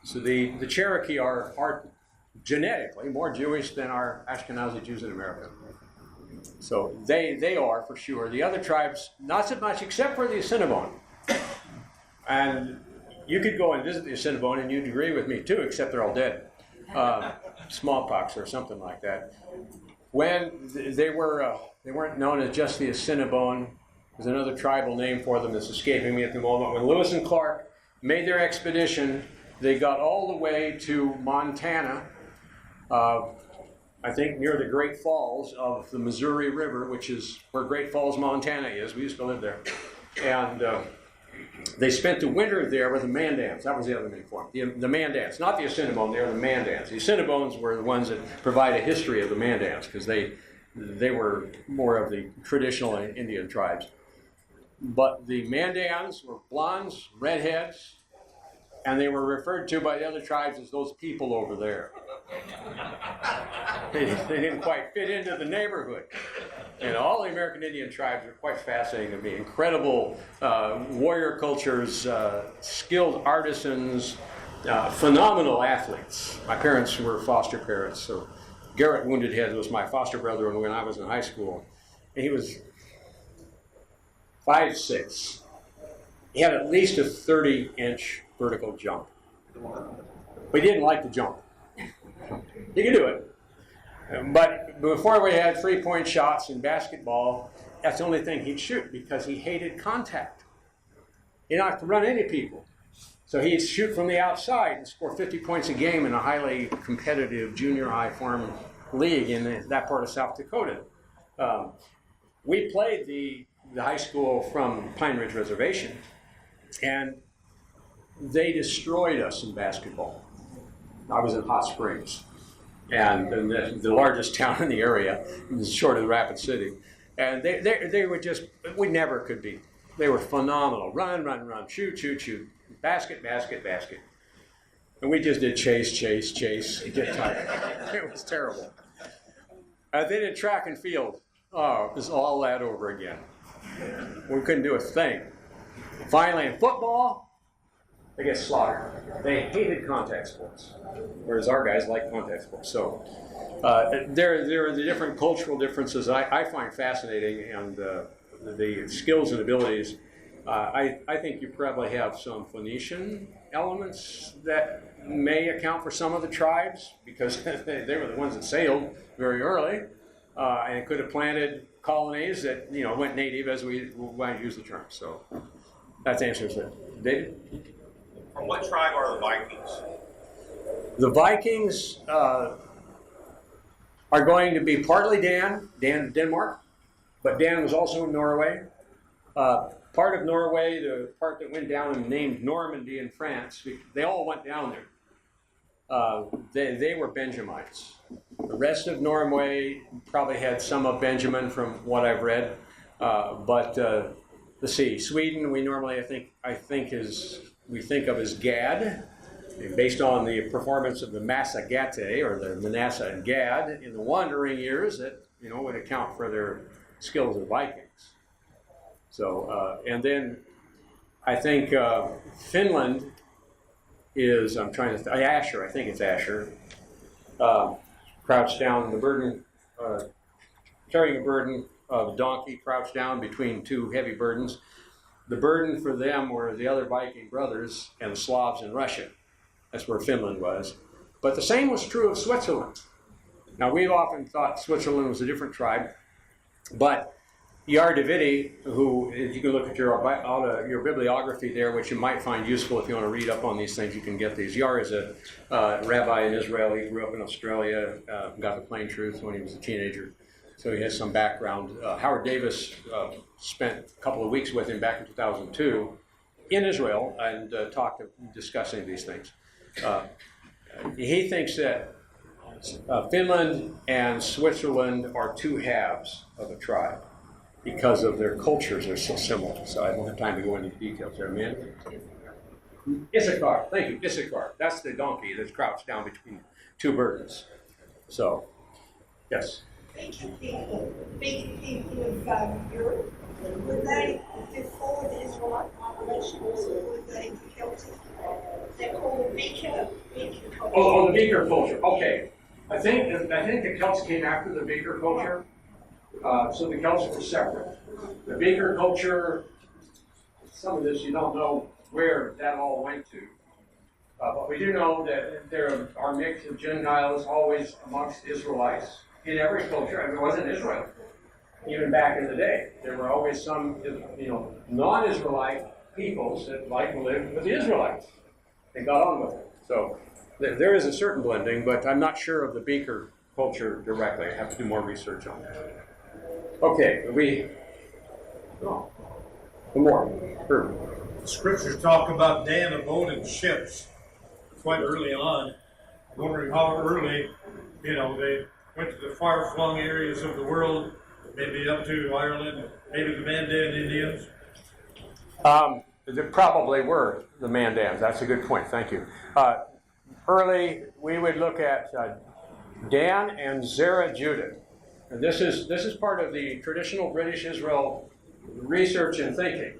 So the Cherokee are genetically more Jewish than our Ashkenazi Jews in America. So they are for sure. The other tribes, not so much, except for the Assiniboine. And you could go and visit the Assiniboine and you'd agree with me too, except they're all dead. Smallpox or something like that. When they weren't known as just the Assiniboine. There's another tribal name for them that's escaping me at the moment. When Lewis and Clark made their expedition, they got all the way to Montana, I think near the Great Falls of the Missouri River, which is where Great Falls, Montana is. We used to live there. And they spent the winter there with the Mandans. That was the other name for them. The Mandans, not the Assiniboine, they were the Mandans. The Assiniboines were the ones that provide a history of the Mandans because they were more of the traditional Indian tribes. But the Mandans were blondes, redheads, and they were referred to by the other tribes as those people over there. They didn't quite fit into the neighborhood. And all the American Indian tribes are quite fascinating to me. Incredible warrior cultures, skilled artisans, phenomenal athletes. My parents were foster parents, so Garrett Wounded Head was my foster brother when I was in high school. And he was 5'6". He had at least a 30-inch vertical jump. But he didn't like to jump. He could do it. But before we had three-point shots in basketball, that's the only thing he'd shoot because he hated contact. He didn't like to run into people. So he'd shoot from the outside and score 50 points a game in a highly competitive junior high farm league in that part of South Dakota. We played the high school from Pine Ridge Reservation, and they destroyed us in basketball. I was in Hot Springs, and the largest town in the area, short of the Rapid City. And they were just, we never could beat. They were phenomenal. Run, shoot, basket. And we just did chase, get tired. It was terrible. Then in track and field, it was all that over again. We couldn't do a thing. Finally, in football, they get slaughtered. They hated contact sports, whereas our guys like contact sports. So there are the different cultural differences I find fascinating, and the skills and abilities. I think you probably have some Phoenician elements that may account for some of the tribes because they were the ones that sailed very early and could have planted colonies that went native, as we might use the term. So that answers it. David? From what tribe are the Vikings? The Vikings are going to be partly Dan in Denmark, but Dan was also in Norway. Part of Norway, the part that went down and named Normandy in France, they all went down there. They were Benjamites. The rest of Norway probably had some of Benjamin from what I've read. But let's see, Sweden we normally I think we think of as Gad, based on the performance of the Massagate or the Manasseh and Gad in the wandering years that would account for their skills as Vikings. So and then I think Finland is Asher. I think it's Asher. Crouched down the burden, carrying a burden of a donkey, crouched down between two heavy burdens. The burden for them were the other Viking brothers and the Slavs in Russia. That's where Finland was. But the same was true of Switzerland. Now, we've often thought Switzerland was a different tribe, but Yair Davidi, who, if you can look at your bibliography there, which you might find useful if you want to read up on these things, you can get these. Yair is a rabbi in Israel. He grew up in Australia, got the plain truth when he was a teenager, so he has some background. Howard Davis spent a couple of weeks with him back in 2002 in Israel and discussing these things. He thinks that Finland and Switzerland are two halves of a tribe, because of their cultures are so similar. So I don't have time to go into the details there, man. Issachar, thank you, Issachar. That's the donkey that's crouched down between two burdens. So, yes. Ancient people of Europe, were they before the Israelite population, or were they Celtic? They're called Beaker culture. Oh, the Beaker culture. Okay. I think the Celts came after the Beaker culture. So the Celts were separate. The Beaker culture, some of this you don't know where that all went to. But we do know that there are mix of Gentiles always amongst Israelites in every culture. I mean, it wasn't Israel. Even back in the day, there were always some, non-Israelite peoples that like to live with the Israelites. They got on with it. So there is a certain blending, but I'm not sure of the Beaker culture directly. I have to do more research on that. Okay, one more. Sure. The scriptures talk about Dan abode in ships quite early on. I'm wondering how early, they went to the far-flung areas of the world, maybe up to Ireland, maybe the Mandan Indians. There probably were the Mandans. That's a good point. Thank you. Early, we would look at Dan and Zerah Judah. And this is part of the traditional British Israel research and thinking.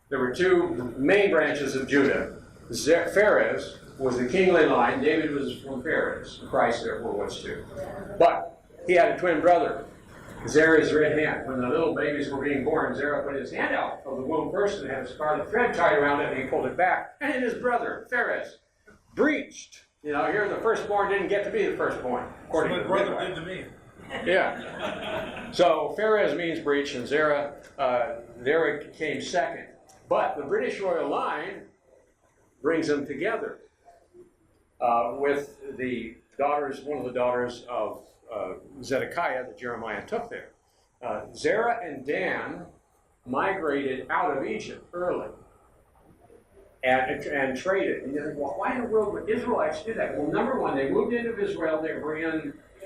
There were two main branches of Judah. Pharez was the kingly line. David was from Pharez. Christ, therefore, was too. But he had a twin brother, Zerah's right hand. When the little babies were being born, Zerah put his hand out of the womb first and had a scarlet thread tied around it, and he pulled it back. And his brother, Pharez, breached. Here the firstborn didn't get to be the firstborn, according to the brother did to me. Yeah. So Pharez means breach, and Zerah came second. But the British royal line brings them together with the daughters, one of the daughters of Zedekiah that Jeremiah took there. Zerah and Dan migrated out of Egypt early and traded. And you think, well, why in the world would Israelites do that? Well, number one, they moved into Israel. They were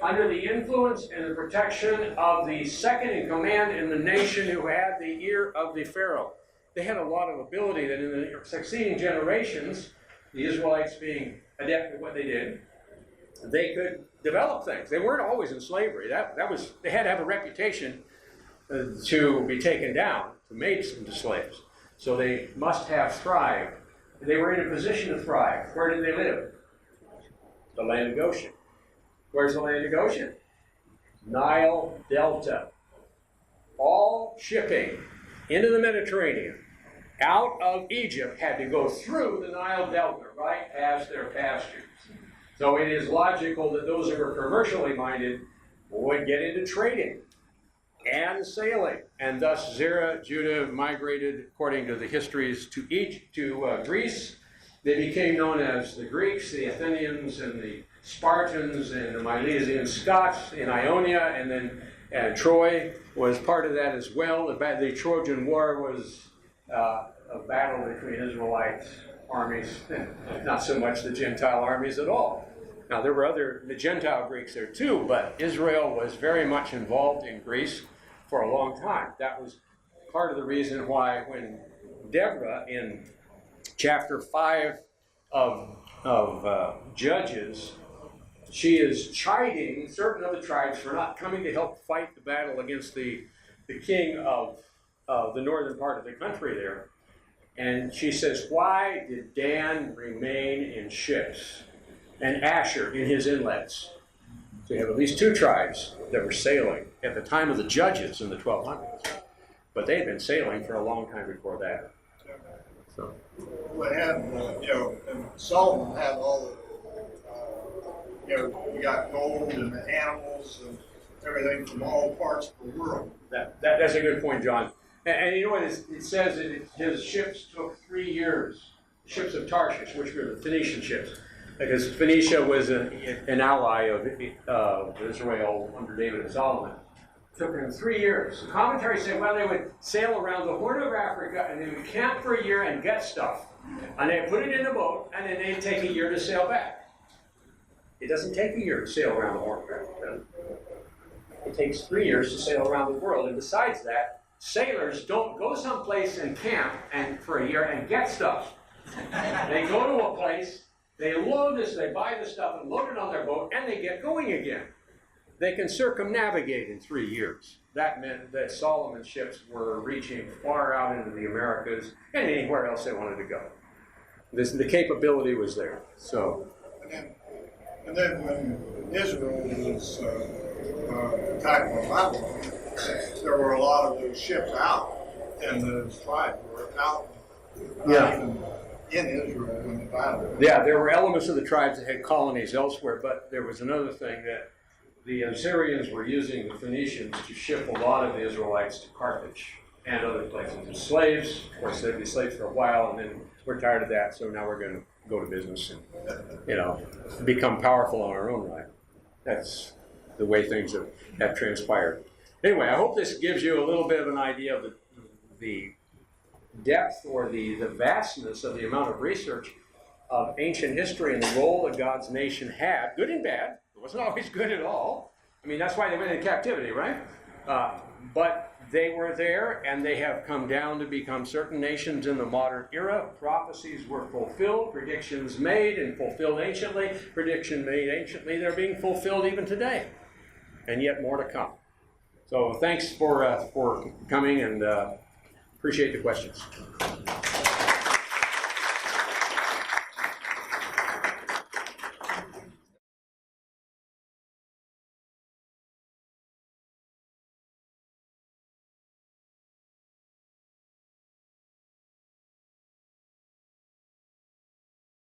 under the influence and the protection of the second in command in the nation who had the ear of the Pharaoh. They had a lot of ability that in the succeeding generations, the Israelites being adept at what they did, they could develop things. They weren't always in slavery. They had to have a reputation to be taken down, to make into slaves. So they must have thrived. They were in a position to thrive. Where did they live? The land of Goshen. Where's the land of Goshen? Nile Delta. All shipping into the Mediterranean out of Egypt had to go through the Nile Delta, right past their pastures. So it is logical that those who were commercially minded would get into trading and sailing. And thus Zerah, Judah migrated, according to the histories, to Greece. They became known as the Greeks, the Athenians, and the Spartans, and the Milesian Scots in Ionia, and then Troy was part of that as well. The Trojan War was a battle between Israelite armies, not so much the Gentile armies at all. Now, there were the Gentile Greeks there too, but Israel was very much involved in Greece for a long time. That was part of the reason why when Deborah, in chapter 5 of Judges, she is chiding certain other tribes for not coming to help fight the battle against the king of the northern part of the country there. And she says, why did Dan remain in ships and Asher in his inlets? So you have at least two tribes that were sailing at the time of the Judges in the 1200s. But they had been sailing for a long time before that. So. Well, and Solomon had all the, you got gold and the animals and everything from all parts of the world. That's a good point, John. And you know what it says? His ships took 3 years. Ships of Tarshish, which were the Phoenician ships, because Phoenicia was an ally of Israel under David and Solomon. It took them 3 years. The commentaries say, well, they would sail around the Horn of Africa and they would camp for a year and get stuff. And they'd put it in a boat and then they'd take a year to sail back. It doesn't take a year to sail around the Horn of Africa. It takes 3 years to sail around the world. And besides that, sailors don't go someplace and camp for a year and get stuff. They go to a place, they buy the stuff and load it on their boat, and they get going again. They can circumnavigate in 3 years. That meant that Solomon's ships were reaching far out into the Americas and anywhere else they wanted to go. The capability was there. So, and then when Israel was attacked by Babylon, there were a lot of those ships out, and the tribes were out. Even in Israel when the battle. Yeah, there were elements of the tribes that had colonies elsewhere, but there was another thing that the Assyrians were using the Phoenicians to ship a lot of the Israelites to Carthage and other places as slaves. Of course, they'd be slaves for a while, and then we're tired of that, so now we're going to go to business and, become powerful on our own right. That's the way things have transpired. Anyway, I hope this gives you a little bit of an idea of the depth or the vastness of the amount of research of ancient history and the role that God's nation had, good and bad. It wasn't always good at all. I mean, that's why they went into captivity, right? But they were there, and they have come down to become certain nations in the modern era. Prophecies were fulfilled, predictions made and fulfilled anciently. Prediction made anciently, they're being fulfilled even today, and yet more to come. So thanks for coming, and appreciate the questions.